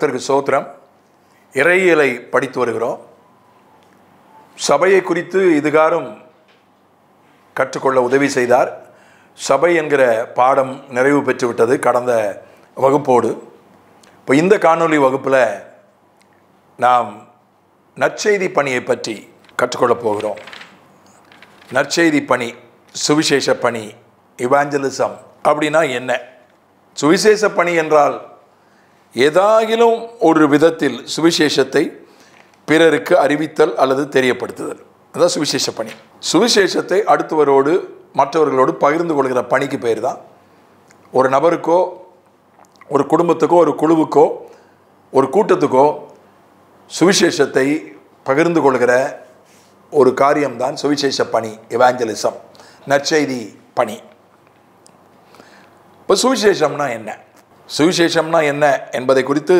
கர்த்தருக்கு ஸ்தோத்திரம். இறையியலை படித்து வருகிறோம். சபையை குறித்து இதுகாரும் கற்றுக்கொள்ள உதவி செய்தார். சபை என்கிற பாடம் நிறைவு பெற்றுவிட்டது கடந்த வகுப்போடு. இப்போ இந்த காணொளி வகுப்பில் நாம் நற்செய்தி பணியை பற்றி கற்றுக்கொள்ளப் போகிறோம். நற்செய்தி பணி, சுவிசேஷ பணி, இவாஞ்சலிசம் அப்படின்னா என்ன? சுவிசேஷ பணி என்றால் ஏதாகிலும் ஒரு விதத்தில் சுவிசேஷத்தை பிறருக்கு அறிவித்தல் அல்லது தெரியப்படுத்துதல், அதுதான் சுவிசேஷ பணி. சுவிசேஷத்தை அடுத்தவரோடு மற்றவர்களோடு பகிர்ந்து கொள்கிற பணிக்கு பேர் தான் ஒரு நபருக்கோ ஒரு குடும்பத்துக்கோ ஒரு குழுவுக்கோ ஒரு கூட்டத்துக்கோ சுவிசேஷத்தை பகிர்ந்து கொள்கிற ஒரு காரியம்தான் சுவிசேஷ பணி, எவாஞ்சலிசம், நற்செய்தி பணி. இப்போ சுவிசேஷம்னா என்ன, சுவிசேஷம்னா என்ன என்பதை குறித்து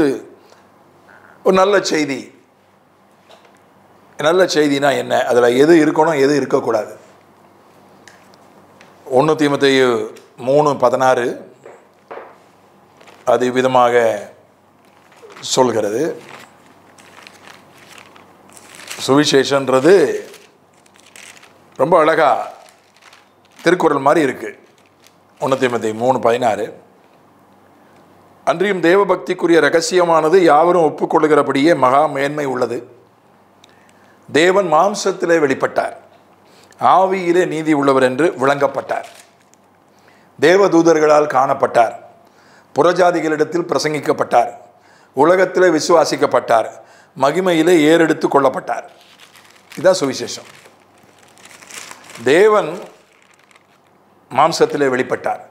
ஒரு நல்ல செய்தி. நல்ல செய்தினா என்ன, அதில் எது இருக்கணும் எது இருக்கக்கூடாது. 1 தீமோத்தேயு 3:16 அது விதமாக சொல்கிறது. சுவிசேஷன்றது ரொம்ப அழகா திருக்குறள் மாதிரி இருக்குது. 1 தீமோத்தேயு 3:16 அன்றியும் தேவபக்திக்குரிய இரகசியமானது யாவரும் ஒப்புக்கொள்கிறபடியே மகா மேன்மை உள்ளது. தேவன் மாம்சத்திலே வெளிப்பட்டார், ஆவியிலே நீதி உள்ளவர் என்று விளங்கப்பட்டார், தேவதூதர்களால் காணப்பட்டார், புறஜாதிகளிடத்தில் பிரசங்கிக்கப்பட்டார், உலகத்திலே விசுவாசிக்கப்பட்டார், மகிமையிலே ஏறெடுத்து கொள்ளப்பட்டார். இதுதான் சுவிசேஷம். தேவன் மாம்சத்திலே வெளிப்பட்டார்,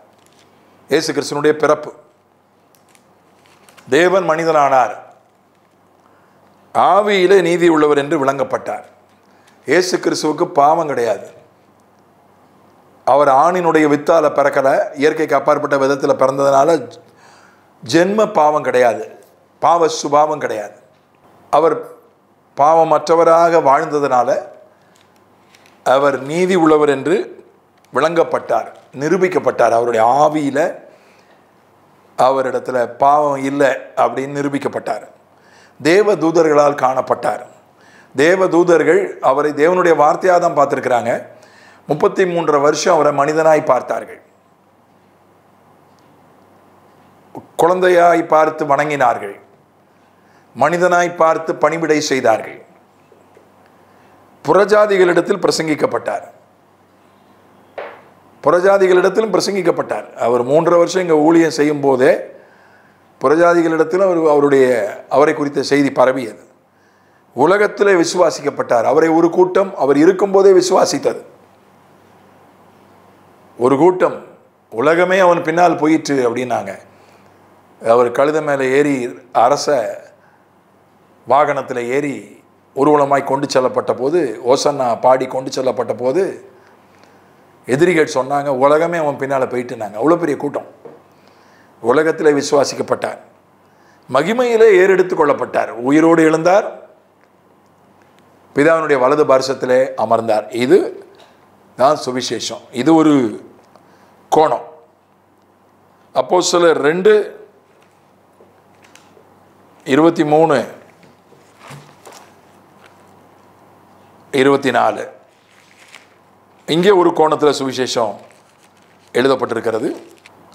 இயேசு கிறிஸ்துவினுடைய பிறப்பு. தேவன் மனிதனானார், ஆவியிலே நீதி உள்ளவர் என்று விளங்கப்பட்டார். இயேசு கிறிஸ்துவுக்கு பாவம் கிடையாது. அவர் ஆணினுடைய வித்தால பிறக்கலை, இயற்கைக்கு அப்பாற்பட்ட விதத்தில் பிறந்ததுனால ஜென்ம பாவம் கிடையாது, பாவ சுபாவம் கிடையாது. அவர் பாவமற்றவராக வாழ்ந்ததுனால அவர் நீதி உள்ளவர் என்று விளங்கப்பட்டார், நிரூபிக்கப்பட்டார். அவருடைய ஆவியில் அவரிடத்துல பாவம் இல்லை அப்படின்னு நிரூபிக்கப்பட்டார். தேவ தூதர்களால் காணப்பட்டார். தேவ தூதர்கள் அவரை தேவனுடைய வார்த்தையாக தான் பார்த்துருக்கிறாங்க. 33 வருஷம் அவரை மனிதனாய் பார்த்தார்கள், குழந்தையாய் பார்த்து வணங்கினார்கள், மனிதனாய் பார்த்து பணிவிடை செய்தார்கள். புறஜாதிகளிடத்தில் பிரசங்கிக்கப்பட்டார், புறஜாதிகளிடத்திலும் பிரசங்கிக்கப்பட்டார். அவர் 3 வருஷம் இங்கே ஊழியம் செய்யும் போதே புறஜாதிகளிடத்திலும் அவரை குறித்த செய்தி பரவியது. உலகத்திலே விசுவாசிக்கப்பட்டார். அவரை ஒரு கூட்டம் அவர் இருக்கும்போதே விசுவாசித்தது. ஒரு கூட்டம், உலகமே அவன் பின்னால் போயிற்று அப்படின்னாங்க. அவர் கழுத மேலே ஏறி, அரச வாகனத்தில் ஏறி ஊர்வலமாய் கொண்டு செல்லப்பட்ட போது, ஓசன்னா பாடி கொண்டு செல்லப்பட்ட போது எதிரிகள் சொன்னாங்க, உலகமே அவன் பின்னால் போயிட்டுனாங்க. அவ்வளோ பெரிய கூட்டம். உலகத்தில் விசுவாசிக்கப்பட்டார், மகிமையிலே ஏறெடுத்து கொள்ளப்பட்டார், உயிரோடு எழுந்தார், பிதாவினுடைய வலது பார்சத்திலே அமர்ந்தார். இது தான் சுவிசேஷம். இது ஒரு கோணம். அப்போஸ்தலர் 2:23-24 இங்கே ஒரு கோணத்தில் சுவிசேஷம் எழுதப்பட்டிருக்கிறது.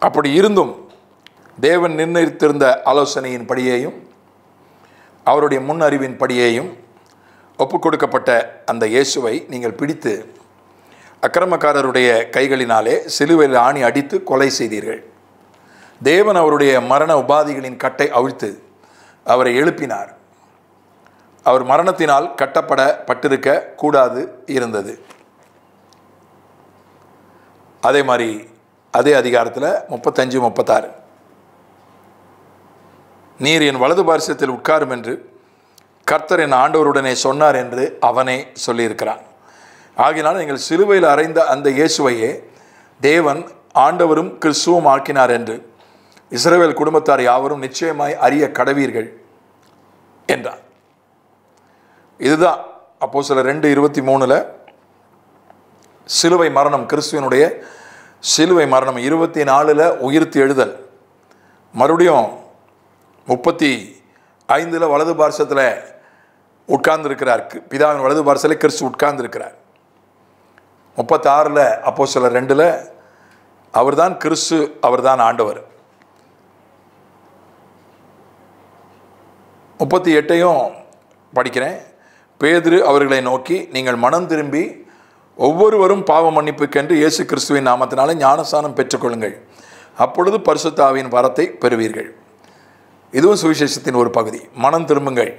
அப்படி இருந்தும் தேவன் நிர்ணயித்திருந்த ஆலோசனையின் படியேயும் அவருடைய முன் அறிவின் படியேயும் ஒப்புக் கொடுக்கப்பட்ட அந்த இயேசுவை நீங்கள் பிடித்து அக்கிரமக்காரருடைய கைகளினாலே சிலுவையில் ஆணி அடித்து கொலை செய்தீர்கள். தேவன் அவருடைய மரண உபாதிகளின் கட்டை அவிழ்த்து அவரை எழுப்பினார். அவர் மரணத்தினால் கட்டப்பட்டிருக்க கூடாது இருந்தது. அதே மாதிரி அதே அதிகாரத்தில் 35-36 நீர் என் வலது பார்சத்தில் உட்காரும் என்று கர்த்தர் என் ஆண்டவருடனே சொன்னார் என்று அவனே சொல்லியிருக்கிறான். ஆகினால் நீங்கள் சிலுவையில் அறைந்த அந்த இயேசுவையே தேவன் ஆண்டவரும் கிறிஸ்துவும் ஆக்கினார் என்று இஸ்ரவேல் குடும்பத்தார் யாவரும் நிச்சயமாய் அறிய கடவீர்கள் என்றார். இதுதான் அப்போஸ்தலர் 2:23 சிலுவை மரணம், கிறிஸ்துவனுடைய சிலுவை மரணம். 24 உயிர்த்து எழுதல், மறுபடியும் 5 வலது பார்சத்தில் உட்கார்ந்துருக்கிறார். பிதாவின் வலது பார்சலே கிறிஸ்து உட்கார்ந்துருக்கிறார். 36 அப்போஸ்தலர் 2 அவர் தான் கிறிஸ்து, அவர் தான் ஆண்டவர். 38 படிக்கிறேன். பேதுரு அவர்களை நோக்கி, நீங்கள் மனம் திரும்பி ஒவ்வொருவரும் பாவ மன்னிப்புக்கென்று இயேசு கிறிஸ்துவின் நாமத்தினாலே ஞானஸ்நானம் பெற்றுக்கொள்ளுங்கள், அப்பொழுது பரிசுத்த ஆவியின் வரத்தை பெறுவீர்கள். இதுவும் சுவிசேஷத்தின் ஒரு பகுதி. மனம் திரும்புங்கள்,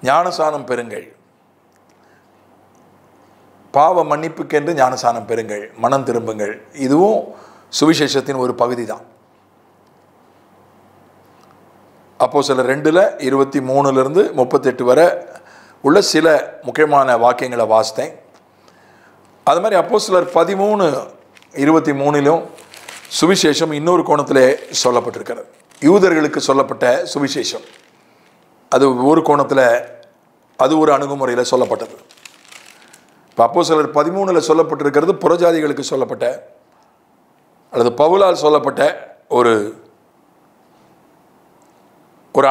ஞானஸ்நானம் பெறுங்கள், பாவ மன்னிப்புக்கென்று ஞானஸ்நானம் பெறுங்கள், மனம் திரும்புங்கள். இதுவும் சுவிசேஷத்தின் ஒரு பகுதி தான். அப்போஸ்தலர் 2 23 38 வரை உள்ள சில முக்கியமான வாக்கியங்களை வாசித்தேன். அது மாதிரி அப்போஸ்தலர் 13 23 சுவிசேஷம் இன்னொரு கோணத்திலே சொல்லப்பட்டிருக்கிறது. யூதர்களுக்கு சொல்லப்பட்ட சுவிசேஷம் அது ஒரு கோணத்தில், அது ஒரு அணுகுமுறையில் சொல்லப்பட்டது. இப்போ அப்போஸ்தலர் 13 சொல்லப்பட்டிருக்கிறது புறஜாதிகளுக்கு சொல்லப்பட்ட அல்லது பவுலால் சொல்லப்பட்ட ஒரு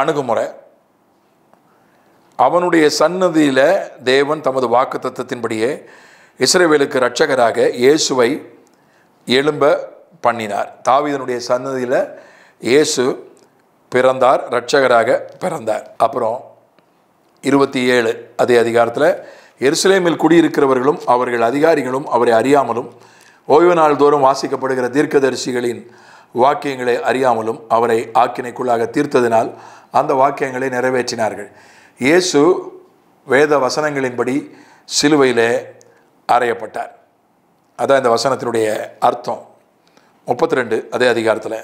அணுகுமுறை. அவனுடைய சன்னதியில் தேவன் தமது வாக்குத்தத்தத்தின்படியே இஸ்ரவேலுக்கு இரட்சகராக இயேசுவை எழும்ப பண்ணினார். தாவீதனுடைய சன்னதியில் இயேசு பிறந்தார், இரட்சகராக பிறந்தார். அப்புறம் 27 அதே அதிகாரத்தில், எருசலேமில் குடியிருக்கிறவர்களும் அவர்கள் அதிகாரிகளும் அவரை அறியாமலும் ஓய்வு நாள் தோறும் வாசிக்கப்படுகிற தீர்க்கதரிசிகளின் வாக்கியங்களை அறியாமலும் அவரை ஆக்கினைக்குள்ளாக தீர்த்ததினால் அந்த வாக்கியங்களை நிறைவேற்றினார்கள். இயேசு வேத வசனங்களின்படி சிலுவையிலே அறையப்பட்டார். அதான் இந்த வசனத்தினுடைய அர்த்தம். 32 அதே அதிகாரத்தில்,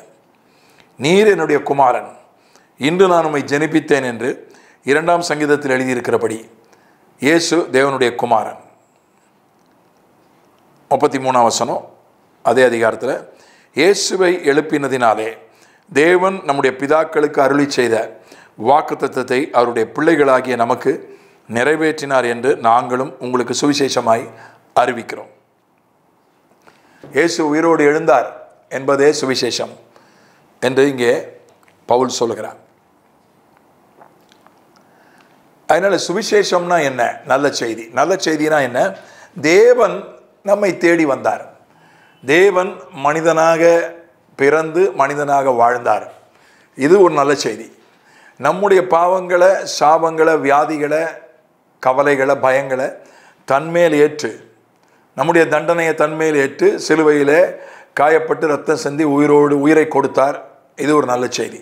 நீர் என்னுடைய குமாரன், இன்று நான் உம்மை ஜெனிப்பித்தேன் என்று 2ஆம் சங்கீதத்தில் எழுதியிருக்கிறபடி இயேசு தேவனுடைய குமாரன். 33ஆம் வசனம் அதே அதிகாரத்தில், இயேசுவை எழுப்பினதினாலே தேவன் நம்முடைய பிதாக்களுக்கு அருளி செய்த வாக்குத்தத்தத்தை அவருடைய பிள்ளைகளாகிய நமக்கு நிறைவேற்றினார் என்று நாங்களும் உங்களுக்கு சுவிசேஷமாய் அறிவிக்கிறோம். இயேசு உயிரோடு எழுந்தார் என்பதே சுவிசேஷம் என்று இங்கே பவுல் சொல்லுகிறார். அதனால் சுவிசேஷம்னா என்ன? நல்ல செய்தி. நல்ல செய்தினா என்ன? தேவன் நம்மை தேடி வந்தார். தேவன் மனிதனாக பிறந்து மனிதனாக வாழ்ந்தார். இது ஒரு நல்ல செய்தி. நம்முடைய பாவங்களை, சாபங்களை, வியாதிகளை, கவலைகளை, பயங்களை தன்மேல் ஏற்று, நம்முடைய தண்டனையை தன்மேல் ஏற்று சிலுவையில் காயப்பட்டு ரத்தம் சிந்தி உயிரை கொடுத்தார். இது ஒரு நல்ல செய்தி.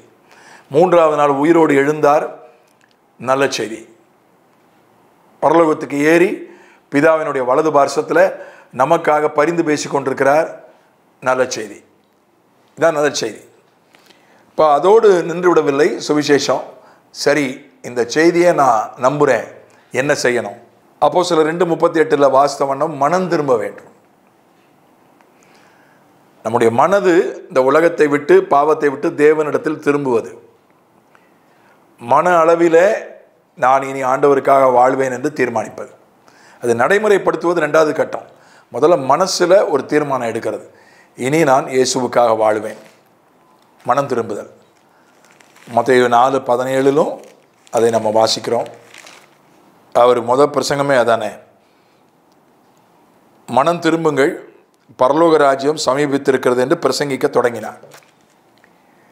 3ஆவது நாள் உயிரோடு எழுந்தார். நல்ல செய்தி. பரலோகத்துக்கு ஏறி பிதாவினுடைய வலது பார்சத்தில் நமக்காக பரிந்து பேசி கொண்டிருக்கிறார். நல்ல செய்தி. இதான் நல்ல செய்தி. இப்போ அதோடு நின்று விடவில்லை சுவிசேஷம். சரி, இந்த செய்தியை நான் நம்புகிறேன், என்ன செய்யணும்? அப்போஸ்தலர் 2:38 வாசித்த வண்ணம் மனம் திரும்ப வேண்டும். நம்முடைய மனது இந்த உலகத்தை விட்டு, பாவத்தை விட்டு தேவனிடத்தில் திரும்புவது. மன அளவிலே நான் இனி ஆண்டவருக்காக வாழ்வேன் என்று தீர்மானிப்பது. அது நடைமுறைப்படுத்துவது 2வது கட்டம். முதல்ல மனசில் ஒரு தீர்மானம் எடுக்கிறது, இனி நான் இயேசுவுக்காக வாழ்வேன். மனம் திரும்புதல். மத்தேயு 4:17 அதை நம்ம வாசிக்கிறோம். அவர் பிரசங்கமே அதானே, மனம் திரும்புங்கள், பரலோக ராஜ்யம் சமீபித்திருக்கிறது என்று பிரசங்கிக்க தொடங்கினார்.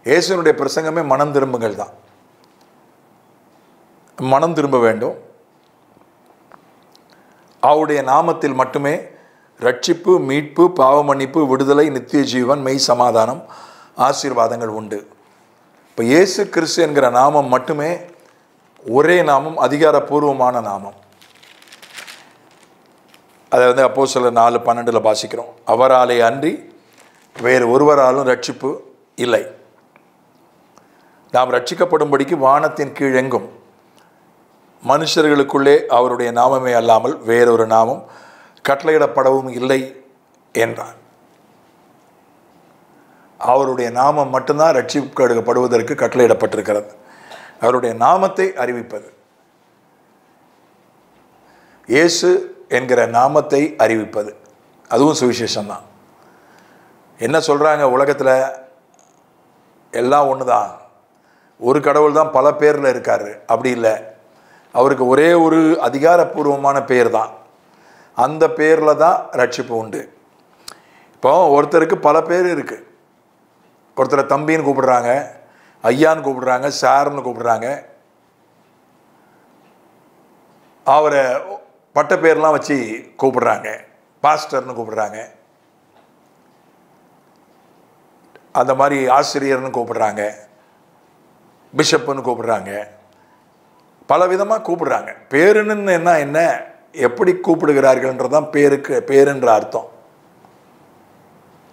இயேசுனுடைய பிரசங்கமே மனம் திரும்புங்கள் தான். மனம் திரும்ப வேண்டும். அவருடைய நாமத்தில் மட்டுமே ரட்சிப்பு, மீட்பு, பாவ மன்னிப்பு, விடுதலை, நித்திய ஜீவன், மெய் சமாதானம், ஆசீர்வாதங்கள் உண்டு. இப்போ இயேசு கிறிஸ்து என்கிற நாமம் மட்டுமே ஒரே நாமம், அதிகாரப்பூர்வமான நாமம். அதை அப்போஸ்தலர் 4:12 வாசிக்கிறோம். அவராலே அன்றி வேறு ஒருவராலும் ரட்சிப்பு இல்லை. நாம் ரட்சிக்கப்படும்படிக்கு வானத்தின் கீழ் எங்கும் மனுஷர்களுக்குள்ளே அவருடைய நாமமே அல்லாமல் வேறொரு நாமம் கட்டளையிடப்படவும் இல்லை என்றார். அவருடைய நாமம் மட்டும்தான் ரட்சிக்கப்படுவதற்கு கட்டளையிடப்பட்டிருக்கிறது. அவருடைய நாமத்தை அறிவிப்பது, இயேசு என்கிற நாமத்தை அறிவிப்பது, அதுவும் சுவிசேஷம் தான். என்ன சொல்கிறாங்க உலகத்தில்? எல்லாம் ஒன்று தான், ஒரு கடவுள் தான் பல பேரில் இருக்கார், அப்படி இல்லை. அவருக்கு ஒரே ஒரு அதிகாரப்பூர்வமான பேர் தான், அந்த பேரில் தான் ரட்சிப்பு உண்டு. இப்போ ஒருத்தருக்கு பல பேர் இருக்குது. ஒருத்தரை தம்பின்னு கூப்பிடுறாங்க, ஐயான்னு கூப்பிடுறாங்க, சார்னு கூப்பிடுறாங்க, அவரை பட்ட பேர்லாம் வச்சு கூப்பிடுறாங்க, பாஸ்டர்னு கூப்பிடுறாங்க, அந்த மாதிரி ஆசிரியர்னு கூப்பிடுறாங்க, பிஷப்புன்னு கூப்பிடுறாங்க, பல விதமாக கூப்பிடுறாங்க. பேருன்னு என்ன எப்படி கூப்பிடுகிறார்கள்ன்றதான் பேருக்கு பேருன்ற அர்த்தம்.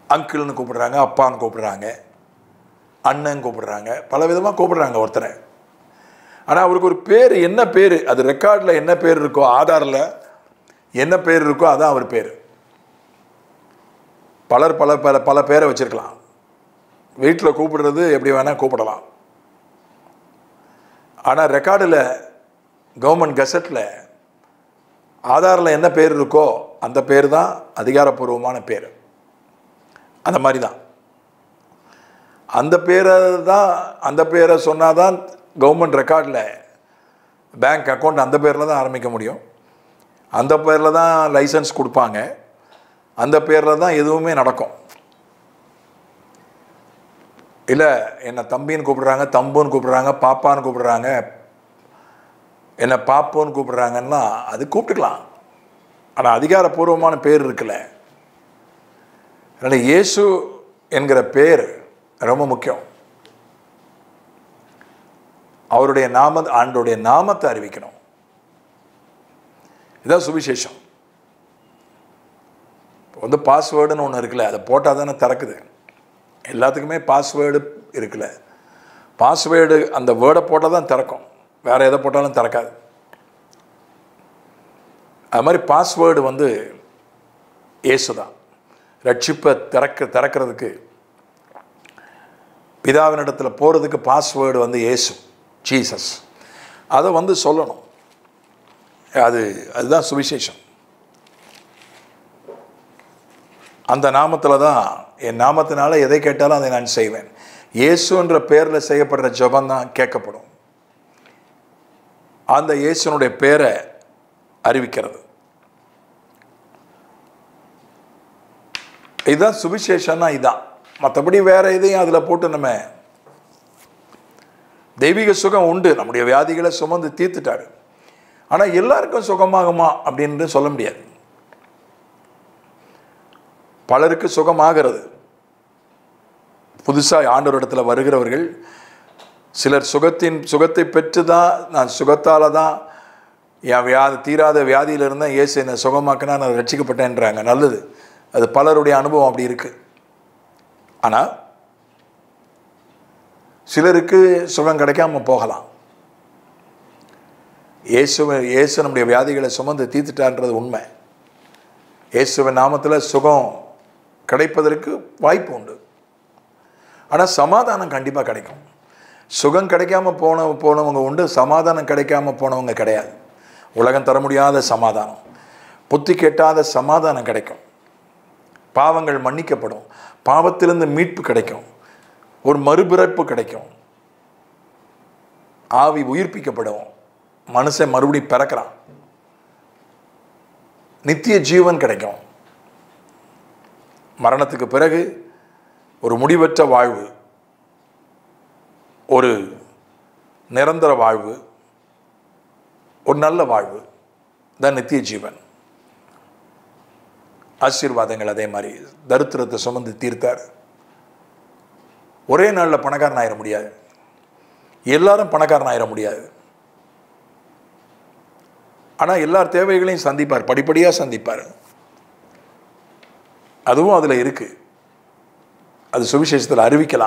அங்கிள்னு கூப்பிடுறாங்க, அப்பான்னு கூப்பிடுறாங்க, அண்ணன் கூப்பிடுறாங்க, பல விதமாக கூப்பிடுறாங்க ஒருத்தரை. ஆனால் அவருக்கு ஒரு பேர், என்ன பேர், அது ரெக்கார்டில் என்ன பேர் இருக்கோ, ஆதாரில் என்ன பேர் இருக்கோ அதான் அவர் பேர். பலர் பல பல பல பேரை வச்சிருக்கலாம். வீட்டில் கூப்பிடுறது எப்படி வேணால் கூப்பிடலாம். ஆனால் ரெக்கார்டில், கவர்மெண்ட் கெசட்டில், ஆதாரில் என்ன பேர் இருக்கோ அந்த பேர் தான் அதிகாரப்பூர்வமான பேர். அந்த மாதிரி தான் அந்த பேரை சொன்னால் தான் கவர்மெண்ட் ரெக்கார்டில் பேங்க் அக்கௌண்ட் அந்த பேரில் தான் ஆரம்பிக்க முடியும், அந்த பேரில் தான் லைசன்ஸ் கொடுப்பாங்க, அந்த பேரில் தான் எதுவுமே நடக்கும். இல்லை என்னை தம்பின்னு கூப்பிடுறாங்க, தம்புன்னு கூப்பிடுறாங்க, பாப்பான்னு கூப்பிடுறாங்க, என்னை பாப்போன்னு கூப்பிடுறாங்கன்னா அது கூப்பிட்டுக்கலாம். ஆனால் அதிகாரப்பூர்வமான பேர் இருக்குல்ல. அதனால் இயேசு என்கிற பேர் ரொம்ப முக்கியம். அவருடைய ஆண்டோடைய நாமத்தை அறிவிக்கணும். இதுதான் சுவிசேஷம். இப்போ பாஸ்வேர்டுன்னு ஒன்று இருக்குல்ல, அதை போட்டால் தானே திறக்குது. எல்லாத்துக்குமே பாஸ்வேர்டு இருக்குல்ல, பாஸ்வேர்டு அந்த வேர்டை போட்டால் தான் திறக்கும், வேறு எதை போட்டாலும் திறக்காது. அது மாதிரி பாஸ்வேர்டு இயேசு தான். ரட்சிப்பை திறக்கிறதுக்கு, பிதாவினிடத்தில் போகிறதுக்கு பாஸ்வேர்டு இயேசு, ஜீசஸ். அதை சொல்லணும். அதுதான் சுவிசேஷம். அந்த நாமத்தில் தான், என் நாமத்தினால எதை கேட்டாலும் அதை நான் செய்வேன். இயேசுன்ற பேரில் செய்யப்படுற ஜெபம் தான் கேட்கப்படும். அந்த இயேசுனுடைய பேரை அறிவிக்கிறது, இதுதான் சுவிசேஷம்னா. இதுதான். மற்றபடி வேற எதையும் அதில் போட்டு நம்ம, தெய்வீக சுகம் உண்டு, நம்முடைய வியாதிகளை சுமந்து தீர்த்துட்டாரு. ஆனால் எல்லாருக்கும் சுகமாகுமா அப்படின்னு சொல்ல முடியாது. பலருக்கு சுகமாகிறது. புதுசாக ஆண்டவரிடத்தில் வருகிறவர்கள் சிலர் சுகத்தை பெற்று தான், நான் சுகத்தால் தான் என் தீராத வியாதியில் இருந்தால் இயேசு என்னை சுகமாக்கினா நான் ரட்சிக்கப்பட்டேன்றாங்க. நல்லது, அது பலருடைய அனுபவம் அப்படி இருக்குது. ஆனால் சிலருக்கு சுகம் கிடைக்காம போகலாம். இயேசு நம்முடைய வியாதிகளை சுமந்து தீர்த்துட்டான்றது உண்மை. இயேசுவின் நாமத்தில் சுகம் கிடைப்பதற்கு வாய்ப்பு உண்டு. ஆனால் சமாதானம் கண்டிப்பாக கிடைக்கும். சுகம் கிடைக்காம போனவங்க உண்டு, சமாதானம் கிடைக்காம போனவங்க கிடையாது. உலகம் தர முடியாத சமாதானம், புத்தி கெட்டாத சமாதானம் கிடைக்கும். பாவங்கள் மன்னிக்கப்படும், பாவத்திலிருந்து மீட்பு கிடைக்கும், ஒரு மறுபிறப்பு கிடைக்கும், ஆவி உயிர்ப்பிக்கப்படும், மனுஷன் மறுபடி பிறக்கிறான், நித்திய ஜீவன் கிடைக்கும். மரணத்துக்கு பிறகு ஒரு முடிவற்ற வாழ்வு, ஒரு நிரந்தர வாழ்வு, ஒரு நல்ல வாழ்வு தான் நித்திய ஜீவன். ஆசீர்வாதங்கள் அதே மாதிரி. தரித்திரத்தை சுமந்து தீர்த்தார். ஒரே நாளில் பணக்காரன் ஆயிட முடியாது, எல்லாரும் பணக்காரன் ஆயிட முடியாது. ஆனால் எல்லார் தேவைகளையும் சந்திப்பார், படிப்படியாக சந்திப்பார். அதுவும் அதில் இருக்குது. அது சுவிசேஷத்தில்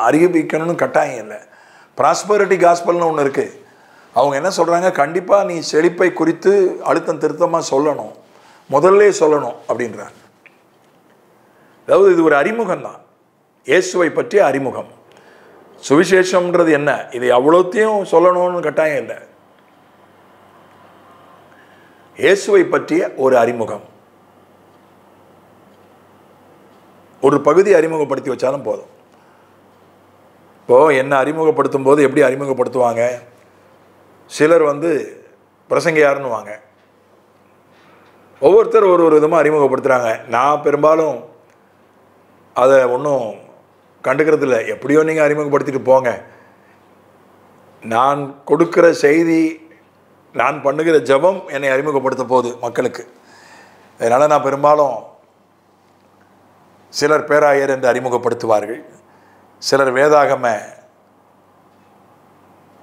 அறிவிக்கணும்னு கட்டாயம் இல்லை. ப்ராஸ்பரிட்டி காஸ்பல்னு ஒன்று இருக்குது. அவங்க என்ன சொல்கிறாங்க, கண்டிப்பாக நீ செழிப்பை குறித்து அழுத்தம் திருத்தமாக சொல்லணும், முதல்ல சொல்லணும் அப்படின்றாங்க. அதாவது இது ஒரு அறிமுகம் தான், இயேசுவை பற்றிய அறிமுகம். சுவிசேஷம்ன்றது என்ன, இதை அவ்வளோத்தையும் சொல்லணும்னு கட்டாயம் இல்லை. இயேசுவை பற்றிய ஒரு அறிமுகம், ஒரு பகுதி அறிமுகப்படுத்தி வச்சாலும் போதும். இப்போது என்னை அறிமுகப்படுத்தும் போது எப்படி அறிமுகப்படுத்துவாங்க? சிலர் பிரசங்கியாருன்னுவாங்க. ஒவ்வொருத்தர் ஒரு விதமாக அறிமுகப்படுத்துகிறாங்க. நான் பெரும்பாலும் அதை ஒன்றும் கண்டுக்கிறது இல்லை. எப்படியோ நீங்கள் அறிமுகப்படுத்திட்டு போங்க. நான் கொடுக்குற செய்தி, நான் பண்ணுகிற ஜெபம் என்னை அறிமுகப்படுத்த போகுது மக்களுக்கு. அதனால் நான் பெரும்பாலும் சிலர் பேராயர் என்று அறிமுகப்படுத்துவார்கள், சிலர் வேதாகம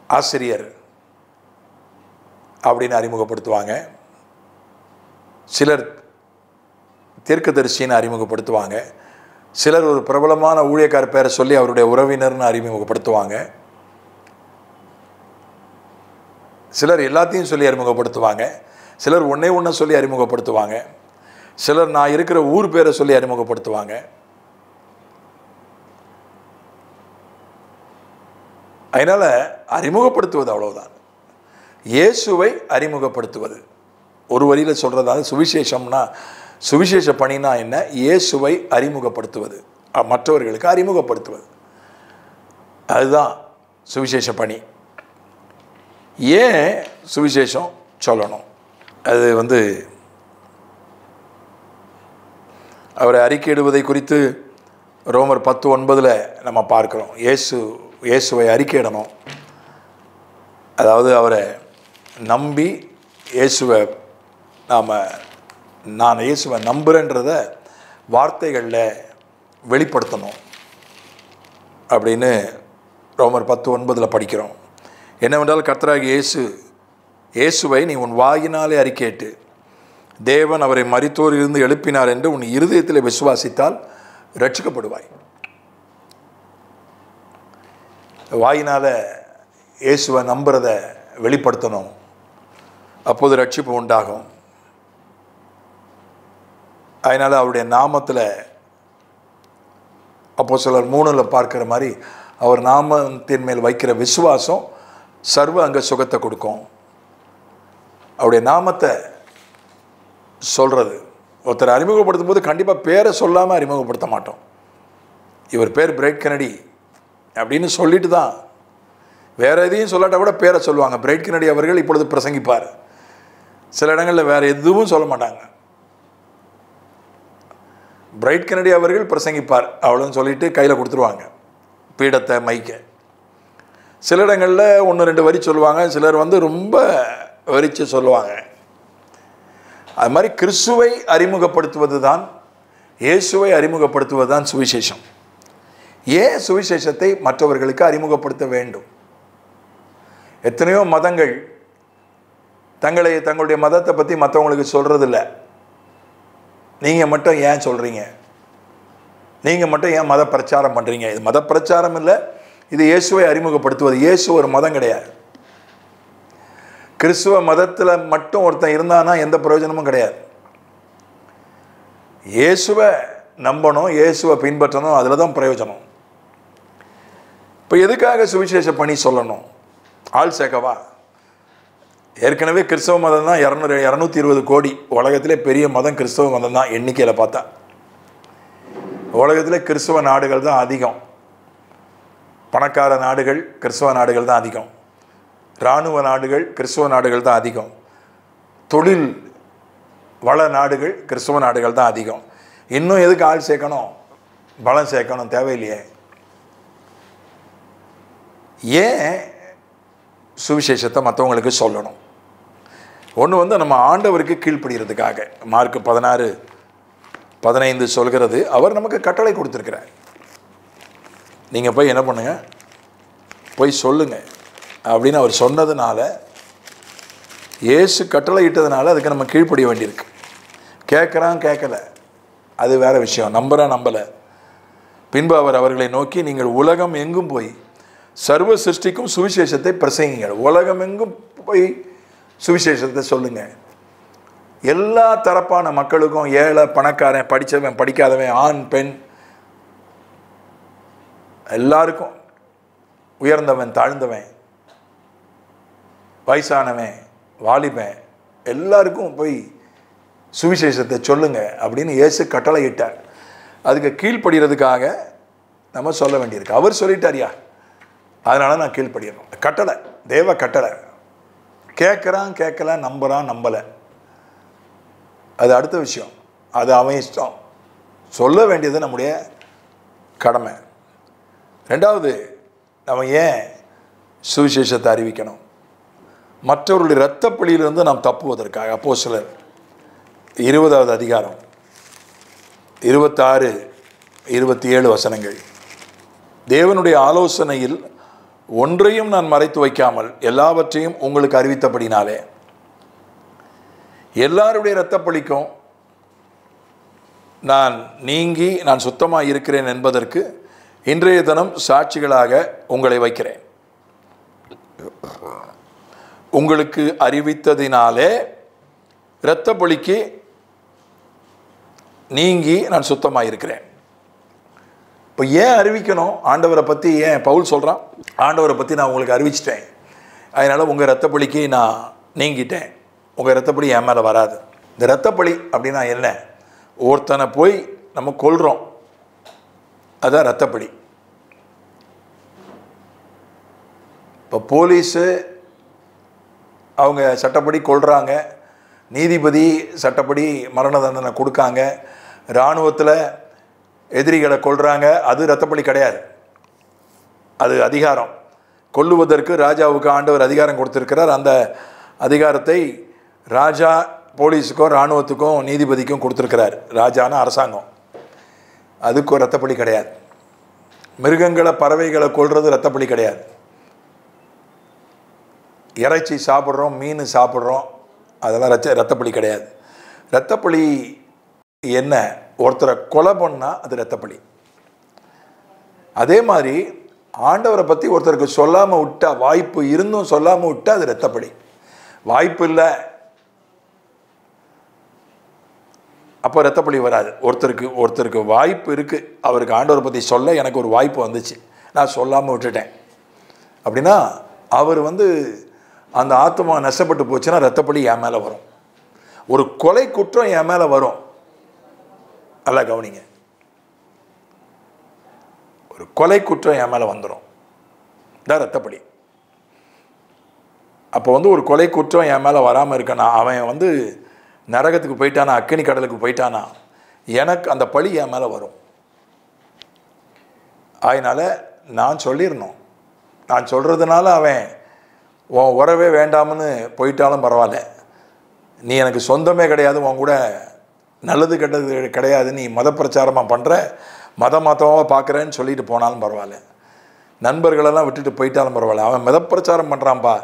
ஆசிரியர் அப்படின்னு அறிமுகப்படுத்துவாங்க, சிலர் தீர்க்கதரிசின்னு அறிமுகப்படுத்துவாங்க, சிலர் ஒரு பிரபலமான ஊழியக்கார பேரை சொல்லி அவருடைய உறவினர்னு அறிமுகப்படுத்துவாங்க, சிலர் எல்லாத்தையும் சொல்லி அறிமுகப்படுத்துவாங்க, சிலர் ஒன்றை சொல்லி அறிமுகப்படுத்துவாங்க, சிலர் நான் இருக்கிற ஊர் பேரை சொல்லி அறிமுகப்படுத்துவாங்க. அதனால் அறிமுகப்படுத்துவது அவ்வளவுதான். இயேசுவை அறிமுகப்படுத்துவது ஒரு வரியில் சொல்கிறதாவது சுவிசேஷம்னா, சுவிசேஷ பணினா என்ன? இயேசுவை அறிமுகப்படுத்துவது, மற்றவர்களுக்கு அறிமுகப்படுத்துவது, அதுதான் சுவிசேஷ பணி. ஏன் சுவிசேஷம் சொல்லணும்? அது அவரை அறிக்கையிடுவதை குறித்து ரோமர் 10:9 நம்ம பார்க்குறோம். இயேசுவை அறிக்கையிடணும். அதாவது அவரை நம்பி நான் இயேசுவை நம்புகிறேன்றத வார்த்தைகளில் வெளிப்படுத்தணும் அப்படின்னு ரோமர் 10:9 படிக்கிறோம். என்னவென்றால், கர்த்தராகிய இயேசுவை நீ உன் வாயினாலே அறிக்கையிட்டு தேவன் அவரை மரித்தோரிலிருந்து எழுப்பினார் என்று உன் இருதயத்தில் விசுவாசித்தால் ரட்சிக்கப்படுவாய். வாயினால் இயேசுவை நம்புறத வெளிப்படுத்தணும், அப்போது ரட்சிப்பு உண்டாகும். அதனால் அவருடைய நாமத்தில் அப்போஸ்தலர் 3 பார்க்குற மாதிரி அவர் நாமத்தின் மேல் வைக்கிற விசுவாசம் சர்வ அங்க சுகத்தை கொடுக்கும். அவருடைய நாமத்தை சொல்கிறது, ஒருத்தர் அறிமுகப்படுத்தும் போது கண்டிப்பாக பேரை சொல்லாமல் அறிமுகப்படுத்த மாட்டோம். இவர் பேர் பிரைட் கென்னடி அப்படின்னு சொல்லிட்டு தான், வேறு எதையும் சொல்லாட்டா கூட பேரை சொல்லுவாங்க. பிரைட் கென்னடி அவர்கள் இப்பொழுது பிரசங்கிப்பார். சில இடங்களில் வேறு எதுவும் சொல்ல மாட்டாங்க, பிரைட் கென்னடி அவர்கள் பிரசங்கிப்பார் அவ்வளோன்னு சொல்லிட்டு கையில் கொடுத்துருவாங்க பீடத்தை, மைக்க. சில இடங்களில் 1-2 வரி சொல்லுவாங்க, சிலர் ரொம்ப வரிச்சு சொல்லுவாங்க. அது மாதிரி கிறிஸ்துவை அறிமுகப்படுத்துவது தான், இயேசுவை அறிமுகப்படுத்துவது தான் சுவிசேஷம். ஏன் சுவிசேஷத்தை மற்றவர்களுக்கு அறிமுகப்படுத்த வேண்டும்? எத்தனையோ மதங்கள் தங்களுடைய மதத்தை பற்றி மற்றவங்களுக்கு சொல்கிறதில்ல. நீங்கள் மட்டும் ஏன் சொல்கிறீங்க? நீங்கள் மட்டும் ஏன் மத பிரச்சாரம் பண்ணுறீங்க? இது மத பிரச்சாரம் இல்லை, இது இயேசுவை அறிமுகப்படுத்துவது. இயேசு ஒரு மதம் கிடையாது. கிறிஸ்துவ மதத்தில் மட்டும் ஒருத்தன் இருந்தானா எந்த பிரயோஜனமும் கிடையாது. இயேசுவை நம்பணும், இயேசுவை பின்பற்றணும், அதில் தான் பிரயோஜனம். இப்போ எதுக்காக சுவிசேஷ பணி சொல்லணும்? ஆள் சேர்க்கவா? ஏற்கனவே கிறிஸ்தவ மதம் தான் 220 கோடி. உலகத்திலே பெரிய மதம் கிறிஸ்தவ மதம் தான் எண்ணிக்கையில் பார்த்தா. உலகத்திலே கிறிஸ்தவ நாடுகள் தான் அதிகம். பணக்கார நாடுகள் கிறிஸ்தவ நாடுகள் தான் அதிகம். இராணுவ நாடுகள் கிறிஸ்தவ நாடுகள் தான் அதிகம். தொழில் வள நாடுகள் கிறிஸ்தவ நாடுகள் தான் அதிகம். இன்னும் எதுக்கு ஆள் சேர்க்கணும்? பலம் சேர்க்கணும், தேவையில்லையே. ஏன் சுவிசேஷத்தை மற்றவங்களுக்கு சொல்லணும்? ஒன்று நம்ம ஆண்டவருக்கு கீழ்ப்படுகிறதுக்காக. மார்க் 16:15 சொல்கிறது, அவர் நமக்கு கட்டளை கொடுத்துருக்கிறார். நீங்கள் போய் என்ன பண்ணுங்க, போய் சொல்லுங்க அப்படின்னு அவர் சொன்னதுனால, இயேசு கட்டளை இட்டதுனால அதுக்கு நம்ம கீழ்ப்படிய வேண்டியிருக்கு. கேட்குறான் கேட்கல அது வேற விஷயம், நம்பலை. பின்பு அவர்களை நோக்கி, நீங்கள் உலகம் எங்கும் போய் சர்வ சிருஷ்டிக்கும் சுவிசேஷத்தை பிரசங்கிங்கள். உலகம் எங்கும் போய் சுவிசேஷத்தை சொல்லுங்க. எல்லா தரப்பான மக்களுக்கும், ஏழை பணக்காரன், படித்தவன் படிக்காதவன், ஆண் பெண், எல்லாருக்கும், உயர்ந்தவன் தாழ்ந்தவன், வயசானவன் வாலிபன், எல்லாருக்கும் போய் சுவிசேஷத்தை சொல்லுங்க அப்படின்னு இயேசு கட்டளை இட்டார். அதுக்கு கீழ்ப்படுகிறதுக்காக நம்ம சொல்ல வேண்டியிருக்கு. அவர் சொல்லிட்டாரியா, அதனால் நான் கீழ்ப்படியணும். கட்டளை, தேவ கட்டளை. கேட்குறான் கேட்கல, நம்புகிறான் நம்பலை, அது அடுத்த விஷயம். அது அவன் இஷ்டம். சொல்ல வேண்டியது நம்முடைய கடமை. ரெண்டாவது, நம்ம ஏன் சுவிசேஷத்தை அறிவிக்கணும்? மற்றவர்களுடைய இரத்தப்பழியிலிருந்து நாம் தப்புவதற்காக. அப்போஸ்தலர் 20வது அதிகாரம் 26, 27 வசனங்கள். தேவனுடைய ஆலோசனையில் ஒன்றையும் நான் மறைத்து வைக்காமல் எல்லாவற்றையும் உங்களுக்கு அறிவித்தபடினாலே எல்லாருடைய இரத்தப்பழிக்கும் நான் நீங்கி நான் சுத்தமாக இருக்கிறேன் என்பதற்கு இன்றைய தினம் சாட்சிகளாக உங்களை வைக்கிறேன். உங்களுக்கு அறிவித்ததினாலே இரத்தப்பழிக்கு நீங்கி நான் சுத்தமாக இருக்கிறேன். இப்போ ஏன் அறிவிக்கணும்? ஆண்டவரை பற்றி ஏன் பவுல் சொல்கிறான்? ஆண்டவரை பற்றி நான் உங்களுக்கு அறிவிச்சிட்டேன், அதனால் உங்கள் இரத்தப்பழிக்கு நான் நீங்கிட்டேன், உங்கள் இரத்தப்பழி என் மேலே வராது. இந்த இரத்தப்பழி அப்படின்னா என்ன? ஒருத்தனை போய் நம்ம கொல்றோம், அதுதான் இரத்தப்பழி. இப்போ போலீஸு அவங்க சட்டப்படி கொல்றாங்க, நீதிபதி சட்டப்படி மரண தண்டனை கொடுக்காங்க, இராணுவத்தில் எதிரிகளை கொல்றாங்க, அது இரத்தப்பழி கிடையாது, அது அதிகாரம். கொல்லுவதற்கு ராஜாவுக்கு ஆண்டவர் அதிகாரம் கொடுத்துருக்கிறார். அந்த அதிகாரத்தை ராஜா போலீஸுக்கும் இராணுவத்துக்கும் நீதிபதிக்கும் கொடுத்துருக்கிறார். ராஜான அரசாங்கம், அதுக்கு ஒரு இரத்தப்பழி கிடையாது. மிருகங்களை பறவைகளை கொல்றது இரத்தப்பழி கிடையாது. இறைச்சி சாப்பிட்றோம், மீன் சாப்பிட்றோம், அதெல்லாம் இரத்தப்பழி கிடையாது. இரத்தப்பழி என்ன? ஒருத்தரை கொலை பண்ணால் அது இரத்தப்பழி. அதே மாதிரி ஆண்டவரை பற்றி ஒருத்தருக்கு சொல்லாமல் விட்டா, வாய்ப்பு இருந்தும் சொல்லாமல் விட்டா அது இரத்தப்பழி. வாய்ப்பு இல்லை, அப்போ இரத்தப்பழி வராது. ஒருத்தருக்கு வாய்ப்பு இருக்குது, அவருக்கு ஆண்டவரை பற்றி சொல்ல எனக்கு ஒரு வாய்ப்பு வந்துச்சு, நான் சொல்லாமல் விட்டுட்டேன் அப்படின்னா அவர் அந்த ஆத்மா நஷ்டப்பட்டு போச்சுன்னா இரத்தப்பழி என் மேலே வரும். ஒரு கொலை குற்றம் என் மேலே வரும். நல்லா கவனிங்க, ஒரு கொலை குற்றம் என் மேலே வந்துடும், இதான் இரத்தப்பழி. அப்போ ஒரு கொலை குற்றம் என் மேலே வராமல் இருக்கனா, அவன் நரகத்துக்கு போயிட்டானா, அக்கினி கடலுக்கு போயிட்டானா, எனக்கு அந்த பழி என் மேலே வரும். அதனால் நான் சொல்லிடணும். நான் சொல்கிறதுனால அவன் உன் உறவே வேண்டாம்னு போயிட்டாலும் பரவாயில்ல, நீ எனக்கு சொந்தமே கிடையாது, உன் கூட நல்லது கெட்டது கிடையாது, நீ மத பிரச்சாரமாக பண்ணுற, மதமாக பார்க்குறேன்னு சொல்லிட்டு போனாலும் பரவாயில்ல, நண்பர்களெல்லாம் விட்டுட்டு போயிட்டாலும் பரவாயில்ல, அவன் மத பிரச்சாரம் பண்ணுறான்ப்பா,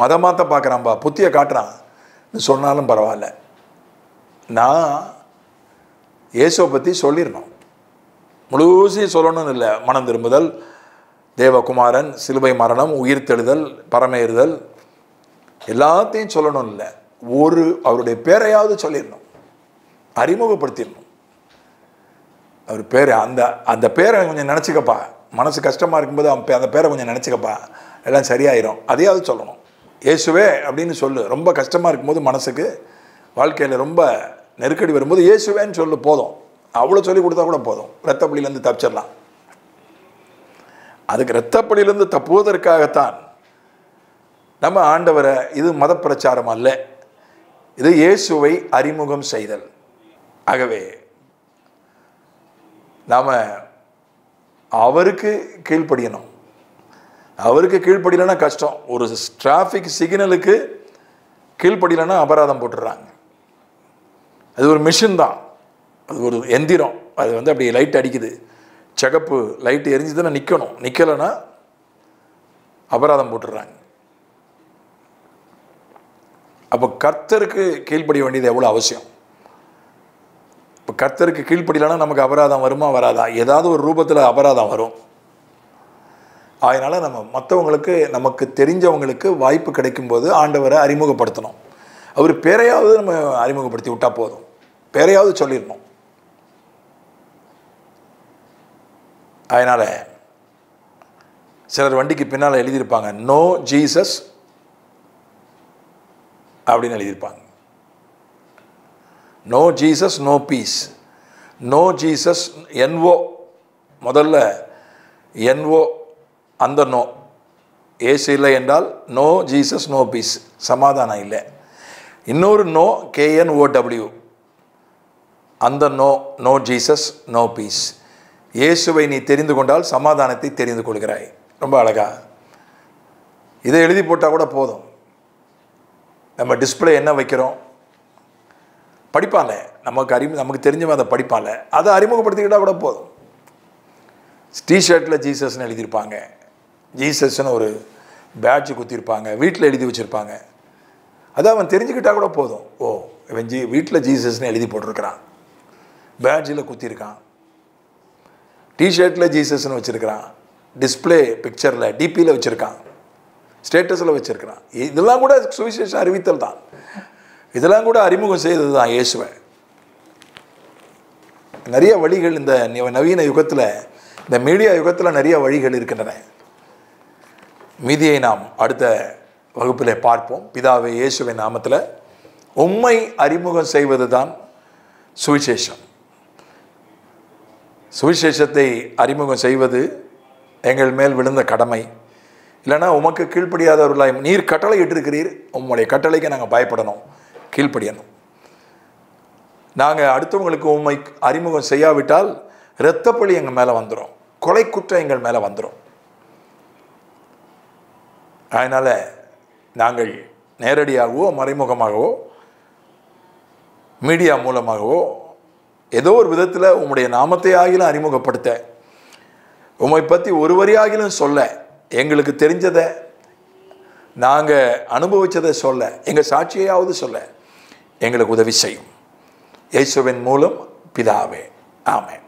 மதமாத்த பார்க்குறான்ப்பா, புத்தியை காட்டுறான் சொன்னாலும் பரவாயில்ல, நான் இயேசுவை பற்றி சொல்லிடணும். முழுசையும் சொல்லணும்னு இல்லை. மனம் திரும்புதல், தேவகுமாரன், சிலுவை மரணம், உயிர்த்தெழுதல், பரமேறுதல், எல்லாத்தையும் சொல்லணும் இல்லை, அவருடைய பேரையாவது சொல்லிடணும், அறிமுகப்படுத்திடணும். அவர் பேரை அந்த பேரை கொஞ்சம் நினச்சிக்கப்பா, மனசு கஷ்டமாக இருக்கும்போது அந்த பேரை கொஞ்சம் நினச்சிக்கப்பா, எல்லாம் சரியாயிரும், அதையாவது சொல்லணும். இயேசுவே அப்படின்னு சொல்லு. ரொம்ப கஷ்டமாக இருக்கும்போது, மனசுக்கு வாழ்க்கையில் ரொம்ப நெருக்கடி வரும்போது இயேசுவேன்னு சொல்லு, போதும். அவ்வளோ சொல்லி கொடுத்தா கூட போதும், இரத்தப்பழியிலேருந்து தப்பிச்சிடலாம். அதுக்கு இரத்தப்பழியிலிருந்து தப்புவதற்காகத்தான் நம்ம ஆண்டவரை, இது மத பிரச்சாரம் அல்ல, இது இயேசுவை அறிமுகம் செய்தல். ஆகவே நாம் அவருக்கு கீழ்ப்படியணும். அவருக்கு கீழ்ப்படியலைன்னா கஷ்டம். ஒரு டிராஃபிக் சிக்னலுக்கு கீழ்ப்படியலைன்னா அபராதம் போட்டுடுறாங்க. அது ஒரு மிஷின் தான், அது ஒரு எந்திரம். அது அப்படி லைட் அடிக்குது, சிகப்பு லைட்டு எரிஞ்சுதுன்னா நிற்கணும், நிற்கலைன்னா அபராதம் போட்டுடுறாங்க. அப்போ கர்த்தருக்கு கீழ்ப்படிய வேண்டியது எவ்வளோ அவசியம். இப்போ கர்த்தருக்கு கீழ்ப்படியலைன்னா நமக்கு அபராதம் வருமா வராதா? ஏதாவது ஒரு ரூபத்தில் அபராதம் வரும். அதனால் நம்ம மற்றவங்களுக்கு, நமக்கு தெரிஞ்சவங்களுக்கு வாய்ப்பு கிடைக்கும்போது ஆண்டவரை அறிமுகப்படுத்தணும். அவர் பேரையாவது நம்ம அறிமுகப்படுத்தி விட்டால் போதும், பேரையாவது சொல்லிடணும். அதனால் சிலர் வண்டிக்கு பின்னால் எழுதியிருப்பாங்க, நோ ஜீசஸ் அப்படின்னு எழுதியிருப்பாங்க. No Jesus no peace. No Jesus N, முதல்ல என்ஓ, அந்த நோ இயேசு இல்லை என்றால் நோ ஜீசஸ் நோ பீஸ், சமாதானம் இல்லை. இன்னொரு நோ KNOW, அந்த know know Jesus no peace. இயேசுவை நீ தெரிந்து கொண்டால் சமாதானத்தை தெரிந்து கொள்கிறாய். ரொம்ப அழகா இதை எழுதி போட்டால் கூட போதும். நம்ம டிஸ்பிளே என்ன வைக்கிறோம், படிப்பான்ல, நமக்கு தெரிஞ்சவன் அதை படிப்பான்ல, அதை அறிமுகப்படுத்திக்கிட்டால் கூட போதும். டிஷர்ட்டில் ஜீசஸ்ன்னு எழுதியிருப்பாங்க, ஜீசஸ்ன்னு ஒரு பேட்ஜ் குத்திருப்பாங்க, வீட்டில் எழுதி வச்சுருப்பாங்க. அதை அவன் தெரிஞ்சுக்கிட்டால் கூட போதும். ஓ, இவன் வீட்டில் ஜீசஸ்ன்னு எழுதி போட்டிருக்கிறான், பேட்ஜில் குத்திருக்கான், டிஷர்ட்டில் ஜீசஸ்ன்னு வச்சுருக்கிறான், டிஸ்பிளே பிக்சரில் டிபியில் வச்சுருக்கான், ஸ்டேட்டஸில் வச்சுருக்கிறான். இதெல்லாம் கூட சுவிசேஷ அறிவித்தல் தான். இதெல்லாம் கூட அறிமுகம் செய்தது தான் இயேசுவை. நிறைய வழிகள் இந்த நவீன யுகத்தில், இந்த மீடியா யுகத்தில் நிறைய வழிகள் இருக்கின்றன. மீதியை நாம் அடுத்த வகுப்பில் பார்ப்போம். பிதாவே, இயேசுவின் நாமத்தில் உம்மை அறிமுகம் செய்வது தான் சுவிசேஷம். சுவிசேஷத்தை அறிமுகம் செய்வது எங்கள் மேல் விழுந்த கடமை. இல்லைனா உமக்கு கீழ்ப்படியாதவர்களாய் நீர் கட்டளை இட்டிருக்கிறீர், உம்முடைய கட்டளைக்கு நாங்கள் பயப்படணும், கீழ்ப்படியணும். நாங்கள் அடுத்தவங்களுக்கு உண்மை அறிமுகம் செய்யாவிட்டால் இரத்தப்பழி எங்கள் மேலே வந்துடும், கொலை குற்றம் எங்கள் மேலே வந்துடும். அதனால் நாங்கள் நேரடியாகவோ மறைமுகமாகவோ மீடியா மூலமாகவோ ஏதோ ஒரு விதத்தில் உம்முடைய நாமத்தை ஆகிலும் அறிமுகப்படுத்த, உம்மை பற்றி ஒரு வரியாகிலும் சொல்ல, எங்களுக்கு தெரிஞ்சதை நாங்கள் அனுபவித்ததை சொல்ல, எங்கள் சாட்சியையாவது சொல்ல எங்களுக்கு உதவி செய்யும். இயேசுவின் மூலம் பிதாவே, ஆமென்.